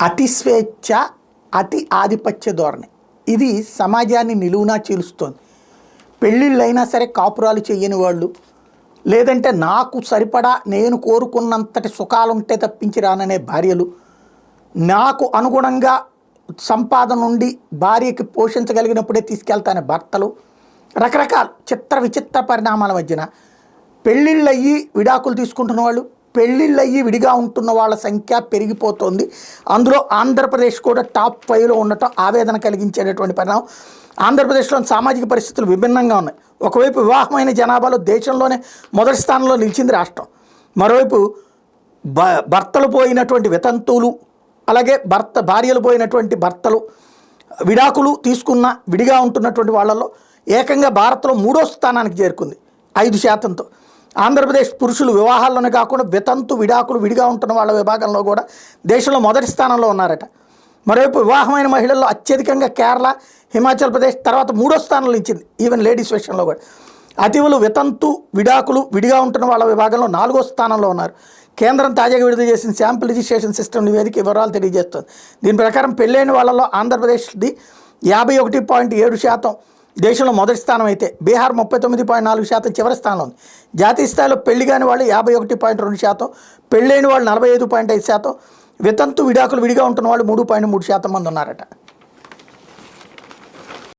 అతి స్వేచ్ఛ, అతి ఆధిపత్య ధోరణి ఇది సమాజాన్ని నిలువునా చీలుస్తోంది. పెళ్ళిళ్ళైనా సరే కాపురాలు చేయని వాళ్ళు, లేదంటే నాకు సరిపడా నేను కోరుకున్నంతటి సుఖాలుంటే తప్పించి రాననే భార్యలు, నాకు అనుగుణంగా సంపాదన నుండి భార్యకి పోషించగలిగినప్పుడే తీసుకెళ్తానే భర్తలు, రకరకాల చిత్ర విచిత్ర పరిణామాల మధ్యన పెళ్ళిళ్ళయ్యి విడాకులు తీసుకుంటున్న వాళ్ళు, పెళ్ళిళ్ళయ్యి విడిగా ఉంటున్న వాళ్ళ సంఖ్య పెరిగిపోతుంది. అందులో ఆంధ్రప్రదేశ్ కూడా టాప్ 5లో ఉండటం ఆవేదన కలిగించేటటువంటి పరిణామం. ఆంధ్రప్రదేశ్లోని సామాజిక పరిస్థితులు విభిన్నంగా ఉన్నాయి. ఒకవైపు వివాహమైన జనాభాలో దేశంలోనే మొదటి స్థానంలో నిలిచింది రాష్ట్రం. మరోవైపు భర్తలు పోయినటువంటి వితంతువులు, అలాగే భార్యలు పోయినటువంటి భర్తలు, విడాకులు తీసుకున్న విడిగా ఉంటున్నటువంటి వాళ్ళల్లో ఏకంగా భారత్లో 3వ స్థానానికి చేరుకుంది 5%తో. ఆంధ్రప్రదేశ్ పురుషులు వివాహాల్లోనే కాకుండా వితంతు విడాకులు విడిగా ఉంటున్న వాళ్ళ విభాగంలో కూడా దేశంలో మొదటి స్థానంలో ఉన్నారట. మరోవైపు వివాహమైన మహిళల్లో అత్యధికంగా కేరళ, హిమాచల్ ప్రదేశ్ తర్వాత 3వ స్థానంలో నిలిచింది. ఈవెన్ లేడీస్ విషయంలో కూడా అతివులు వితంతు విడాకులు విడిగా ఉంటున్న వాళ్ళ విభాగంలో 4వ స్థానంలో ఉన్నారు. కేంద్రం తాజాగా విడుదల చేసిన శాంపుల్ రిజిస్ట్రేషన్ సిస్టమ్ నివేదిక వివరాలు తెలియజేస్తుంది. దీని ప్రకారం పెళ్ళైన వాళ్ళలో ఆంధ్రప్రదేశ్ది 51.7% దేశంలో మొదటి స్థానం అయితే, బీహార్ 39.4% చివరి స్థానంలో ఉంది. జాతీయ స్థాయిలో పెళ్లి కాని వాళ్ళు 51.2%, పెళ్ళైన వాళ్ళు 45.5%, వితంతు విడాకులు విడిగా ఉంటున్న వాళ్ళు 3.3% మంది ఉన్నారట.